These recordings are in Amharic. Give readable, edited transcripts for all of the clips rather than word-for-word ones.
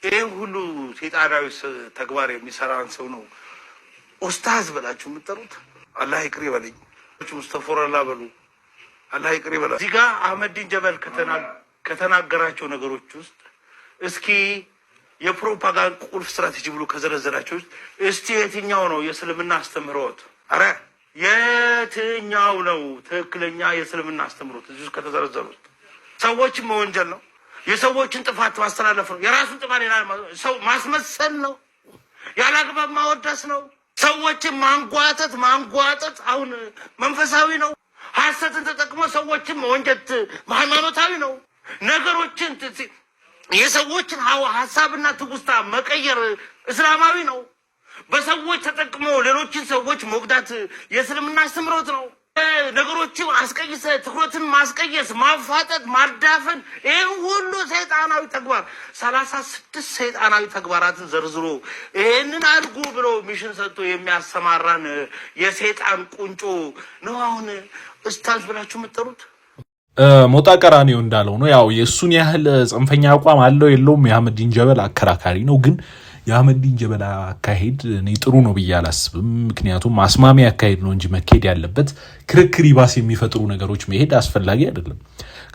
ይሄን ሁሉ ሴጣናዊ ተግባር የሚሰራን ሰው ነው ኡስታዝ ብላችሁ የምትጠሩት? አላህ ይቅር ይበለኝ። ሙስተፈረላ በሉ አላህ ይቅር ይበላል። እዚህ ጋር አህመዲን ጀበል ከተናገራቸው ነገሮች ውስጥ እስኪ የፕሮፓጋንዳ ቁልፍ ስትራቴጂ ብሎ ከዘረዘራቸው ውስጥ እስቲ የትኛው ነው የእስልምና አስተምህሮት? አረ የትኛው ነው ትክክለኛ የእስልምና አስተምህሮት? እዚህ ውስጥ ከተዘረዘሩት ሰዎችን መወንጀል ነው፣ የሰዎችን ጥፋት ማስተላለፍ ነው፣ የራሱን ጥፋት ሌላ ሰው ማስመሰል ነው፣ ያላግባብ ማወደስ ነው፣ ሰዎችን ማንጓጠጥ አሁን መንፈሳዊ ነው። ሐሰትን ተጠቅሞ ሰዎችን መወንጀት ሃይማኖታዊ ነው። ነገሮችን የሰዎችን ሐሳብና ትውስታ መቀየር እስላማዊ ነው። በሰዎች ተጠቅሞ ሌሎችን ሰዎች መጉዳት የእስልምና አስተምህሮት ነው። ነገሮችን አስቀይሰ ትኩረትን ማስቀየስ፣ ማፋጠጥ፣ ማዳፈን ይህ ሁሉ ሰይጣናዊ ተግባር 36 ሰይጣናዊ ተግባራትን ዘርዝሮ ይሄንን አድርጉ ብሎ ሚሽን ሰጥቶ የሚያሰማራን የሰይጣን ቁንጮ ነው አሁን ኡስታዝ ብላችሁ የምትጠሩት። ሞጣ ቀራኒዮ እንዳለው ነው። ያው የሱን ያህል ጽንፈኛ አቋም አለው የለውም የአህመዲን ጀበል አከራካሪ ነው። ግን የአህመዲን ጀበል አካሄድ እኔ ጥሩ ነው ብዬ አላስብም። ምክንያቱም አስማሚ አካሄድ ነው እንጂ መካሄድ ያለበት ክርክር ይባስ የሚፈጥሩ ነገሮች መሄድ አስፈላጊ አይደለም።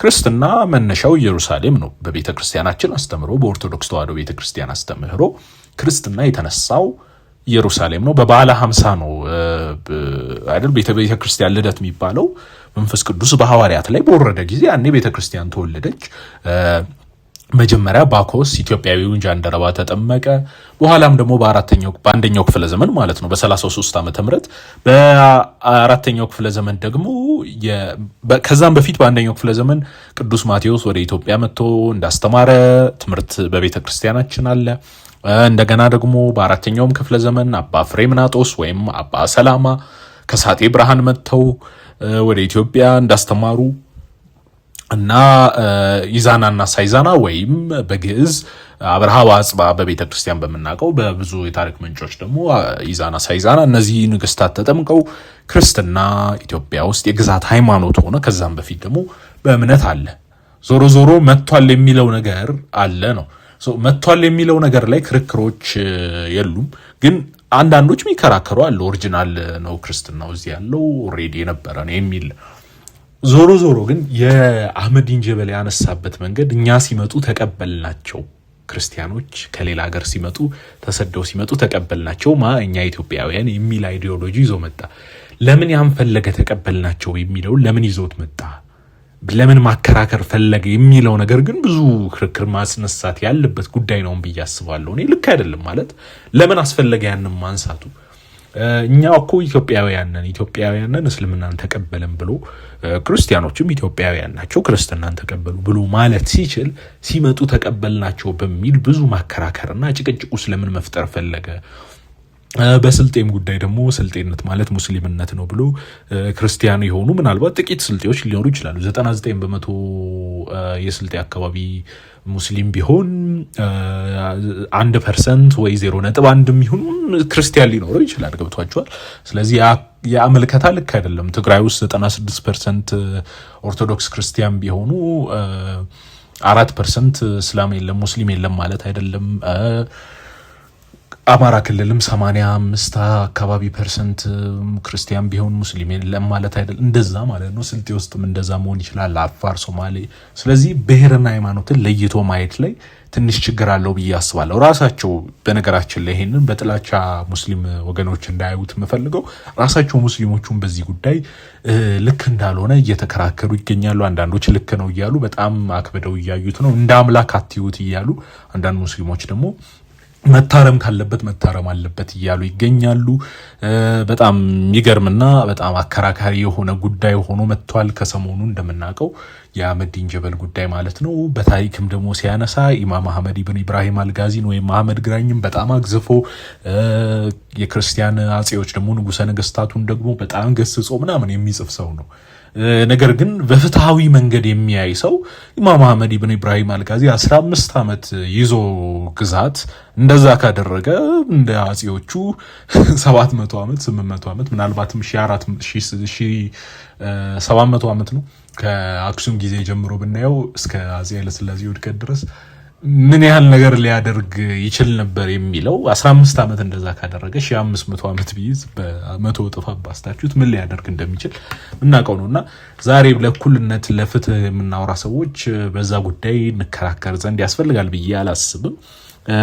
ክርስትና መነሻው ኢየሩሳሌም ነው። በቤተ ክርስቲያናችን አስተምህሮ፣ በኦርቶዶክስ ተዋሕዶ ቤተ ክርስቲያን አስተምህሮ ክርስትና የተነሳው ኢየሩሳሌም ነው። በበዓለ 50 ነው አይደል ቤተ ክርስቲያን ልደት የሚባለው። መንፈስ ቅዱስ በሐዋርያት ላይ በወረደ ጊዜ ያኔ ቤተ ክርስቲያን ተወለደች። መጀመሪያ ባኮስ ኢትዮጵያዊውን ጃንደረባ ተጠመቀ። በኋላም ደግሞ በአንደኛው ክፍለ ዘመን ማለት ነው በ33 ዓመተ ምህረት በአራተኛው ክፍለ ዘመን ደግሞ ከዛም በፊት በአንደኛው ክፍለ ዘመን ቅዱስ ማቴዎስ ወደ ኢትዮጵያ መጥቶ እንዳስተማረ ትምህርት በቤተ ክርስቲያናችን አለ። እንደገና ደግሞ በአራተኛውም ክፍለ ዘመን አባ ፍሬምናጦስ ወይም አባ ሰላማ ከሳቴ ብርሃን መጥተው ወደ ኢትዮጵያ እንዳስተማሩ እና ይዛናና ሳይዛና ወይም በግዕዝ አብርሃ ወአጽብሃ በቤተ ክርስቲያን በመናቀው በብዙ የታሪክ ምንጮች ደግሞ ይዛና ሳይዛና እነዚህ ንግስታት ተጠምቀው ክርስትና ኢትዮጵያ ውስጥ የግዛት ሃይማኖት ሆነ። ከዛም በፊት ደግሞ በእምነት አለ። ዞሮ ዞሮ መጥቷል የሚለው ነገር አለ ነው። መጥቷል የሚለው ነገር ላይ ክርክሮች የሉም። ግን አንዳንዶች የሚከራከሩ አለ። ኦሪጂናል ነው ክርስትናው እዚህ ያለው ኦሬዲ የነበረ ነው የሚል። ዞሮ ዞሮ ግን የአህመዲን ጀበል ያነሳበት መንገድ እኛ ሲመጡ ተቀበልናቸው፣ ክርስቲያኖች ከሌላ ሀገር ሲመጡ ተሰደው ሲመጡ ተቀበልናቸው እኛ ኢትዮጵያውያን የሚል አይዲዮሎጂ ይዞ መጣ። ለምን ያን ፈለገ ተቀበልናቸው የሚለው ለምን ይዞት መጣ? ለምን ማከራከር ፈለገ የሚለው ነገር ግን ብዙ ክርክር ማስነሳት ያለበት ጉዳይ ነው ብዬ አስባለሁ። እኔ ልክ አይደለም ማለት ለምን አስፈለገ ያንን ማንሳቱ? እኛ እኮ ኢትዮጵያውያንን እስልምናን ተቀበልን ብሎ ክርስቲያኖችም ኢትዮጵያውያን ናቸው ክርስትናን ተቀበሉ ብሎ ማለት ሲችል ሲመጡ ተቀበልናቸው በሚል ብዙ ማከራከርና ጭቅጭቁ ስለምን መፍጠር ፈለገ? በስልጤም ጉዳይ ደግሞ ስልጤነት ማለት ሙስሊምነት ነው ብሎ ክርስቲያን የሆኑ ምናልባት ጥቂት ስልጤዎች ሊኖሩ ይችላሉ። 99% የስልጤ አካባቢ ሙስሊም ቢሆን 1% ወይ 0.1 ይሁን ክርስቲያን ሊኖረው ይችላል። ገብቷቸዋል። ስለዚህ የአመልከታ ልክ አይደለም። ትግራይ ውስጥ 96% ኦርቶዶክስ ክርስቲያን ቢሆኑ 4% እስላም የለም ሙስሊም የለም ማለት አይደለም። አማራ ክልልም 85 አካባቢ ፐርሰንት ክርስቲያን ቢሆን ሙስሊም የለም ማለት አይደለም። እንደዛ ማለት ነው። ስልጤ ውስጥም እንደዛ መሆን ይችላል። አፋር፣ ሶማሌ። ስለዚህ ብሔርና ሃይማኖትን ለይቶ ማየት ላይ ትንሽ ችግር አለው ብዬ አስባለሁ። ራሳቸው በነገራችን ላይ ይሄንን በጥላቻ ሙስሊም ወገኖች እንዳያዩት የምፈልገው ራሳቸው ሙስሊሞቹን በዚህ ጉዳይ ልክ እንዳልሆነ እየተከራከሩ ይገኛሉ። አንዳንዶች ልክ ነው እያሉ በጣም አክብደው እያዩት ነው። እንደ አምላክ አትዩት እያሉ አንዳንድ ሙስሊሞች ደግሞ መታረም ካለበት መታረም አለበት እያሉ ይገኛሉ። በጣም የሚገርምና በጣም አከራካሪ የሆነ ጉዳይ ሆኖ መጥቷል። ከሰሞኑ እንደምናውቀው የአህመዲን ጀበል ጉዳይ ማለት ነው። በታሪክም ደግሞ ሲያነሳ ኢማም አህመድ ኢብን ኢብራሂም አልጋዚን ወይም አህመድ ግራኝም በጣም አግዝፎ የክርስቲያን አጼዎች ደግሞ ንጉሰ ነገስታቱን ደግሞ በጣም ገስጾ ምናምን የሚጽፍ ሰው ነው። ነገር ግን በፍትሃዊ መንገድ የሚያይ ሰው ኢማም አህመድ ኢብን ኢብራሂም አልጋዚ 15 ዓመት ይዞ ግዛት እንደዛ ካደረገ እንደ አጼዎቹ 700 ዓመት 800 ዓመት ምናልባትም 1700 ዓመት ነው ከአክሱም ጊዜ ጀምሮ ብናየው እስከ አጼ ኃይለ ሥላሴ ውድቀት ድረስ ምን ያህል ነገር ሊያደርግ ይችል ነበር የሚለው 15 ዓመት እንደዛ ካደረገ 500 ዓመት ቢይዝ በመቶ እጥፍ አባስታችሁት ምን ሊያደርግ እንደሚችል እናቀው ነውና ዛሬ ለእኩልነት ለፍትህ የምናወራ ሰዎች በዛ ጉዳይ እንከራከር ዘንድ ያስፈልጋል ብዬ አላስብም።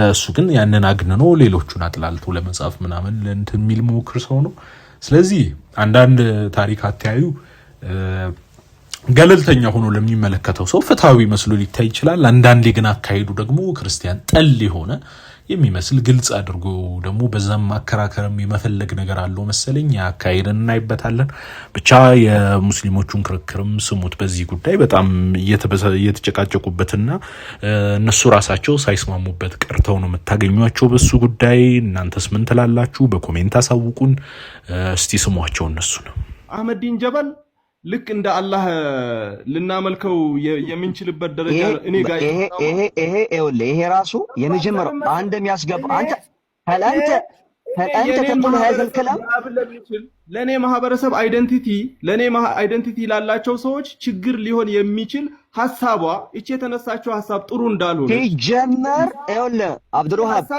እሱ ግን ያንን አግንኖ ሌሎቹን አጥላልቶ ለመጻፍ ምናምን ለእንትን የሚል ሞክር ሰው ነው። ስለዚህ አንዳንድ ታሪክ አተያዩ ገለልተኛ ሆኖ ለሚመለከተው ሰው ፍትሃዊ መስሎ ሊታይ ይችላል። አንዳንዴ ግን አካሄዱ ደግሞ ክርስቲያን ጠል የሆነ የሚመስል ግልጽ አድርጎ ደግሞ በዛም ማከራከርም የመፈለግ ነገር አለው መሰለኝ። ያካሄድን እናይበታለን። ብቻ የሙስሊሞቹን ክርክርም ስሙት። በዚህ ጉዳይ በጣም እየተጨቃጨቁበትና እነሱ ራሳቸው ሳይስማሙበት ቀርተው ነው የምታገኟቸው። በሱ ጉዳይ እናንተስ ምን ትላላችሁ? በኮሜንት አሳውቁን። እስቲ ስሟቸው እነሱ ነው። አህመዲን ጀበል ልክ እንደ አላህ ልናመልከው የምንችልበት ደረጃ እኔ ጋር ይሄ ራሱ የመጀመሪያው አንደም ያስገባ አንተ ተቀበለ هذا الكلام ለኔ ማህበረሰብ አይደንቲቲ ላላቸው ሰዎች ችግር ሊሆን የሚችል ሐሳቧ እቺ የተነሳቸው ሐሳብ ጥሩ እንዳልሆነ ሲጀመር አብዱልዋሃብ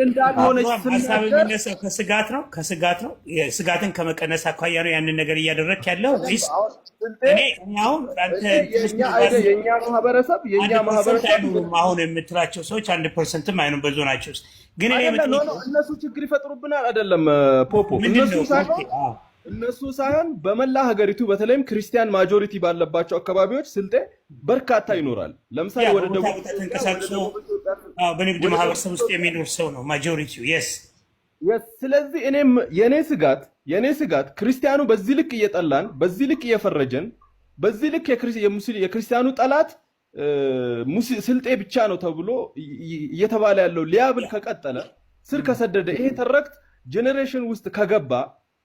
እንዳልሆነች ሐሳብ የሚነሳው ከስጋት ነው የስጋትን ከመቀነስ አኳያ ነው ያንን ነገር እያደረክ ያለው ወይስ እኛው አንተ የኛ ማህበረሰብ አሁን የምትላቸው ሰዎች 1% አይኑ በዞናቸው ግን እነሱ ችግር ይፈጥሩብናል አይደለም ፖፖ እነሱ ሳይሆን በመላ ሀገሪቱ በተለይም ክርስቲያን ማጆሪቲ ባለባቸው አካባቢዎች ስልጤ በርካታ ይኖራል። ለምሳሌ ወደ ደቡብ ተንቀሳቅሶ በንግድ ማህበረሰብ ውስጥ የሚኖር ሰው ነው ማጆሪቲው። ስለዚህ እኔም የኔ ስጋት ክርስቲያኑ በዚህ ልክ እየጠላን በዚህ ልክ እየፈረጀን በዚህ ልክ የክርስቲያኑ ጠላት ስልጤ ብቻ ነው ተብሎ እየተባለ ያለው ሊያብል ከቀጠለ ስር ከሰደደ ይሄ ተረክት ጄኔሬሽን ውስጥ ከገባ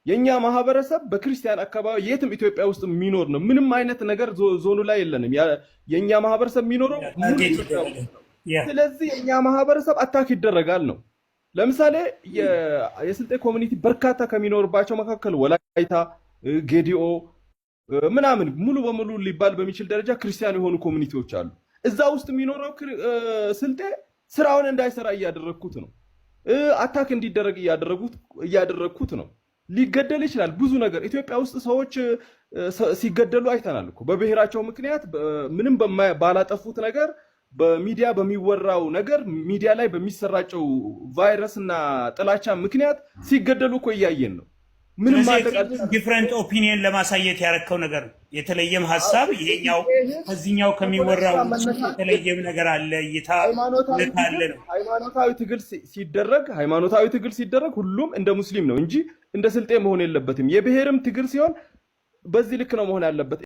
የኛ ማህበረሰብ በክርስቲያን አካባቢ የትም ኢትዮጵያ ውስጥ የሚኖር ነው። ምንም አይነት ነገር ዞኑ ላይ የለንም። የኛ ማህበረሰብ የሚኖረው ስለዚህ የኛ ማህበረሰብ አታክ ይደረጋል ነው። ለምሳሌ የስልጤ ኮሚኒቲ በርካታ ከሚኖርባቸው መካከል ወላይታ፣ ጌዲኦ ምናምን ሙሉ በሙሉ ሊባል በሚችል ደረጃ ክርስቲያን የሆኑ ኮሚኒቲዎች አሉ። እዛ ውስጥ የሚኖረው ስልጤ ስራውን እንዳይሰራ እያደረኩት ነው። አታክ እንዲደረግ እያደረኩት ነው። ሊገደል ይችላል። ብዙ ነገር ኢትዮጵያ ውስጥ ሰዎች ሲገደሉ አይተናል እኮ በብሔራቸው ምክንያት ምንም ባላጠፉት ነገር በሚዲያ በሚወራው ነገር ሚዲያ ላይ በሚሰራጨው ቫይረስ እና ጥላቻ ምክንያት ሲገደሉ እኮ እያየን ነው። ምንም ማለት ዲፈረንት ኦፒኒየን ለማሳየት ያረከው ነገር የተለየም ሐሳብ ይሄኛው ከዚህኛው ከሚወራው የተለየም ነገር አለ ይታለ ነው። ሃይማኖታዊ ትግል ሲደረግ ሁሉም እንደ ሙስሊም ነው እንጂ እንደ ስልጤ መሆን የለበትም። የብሔርም ትግል ሲሆን በዚህ ልክ ነው መሆን ያለበት።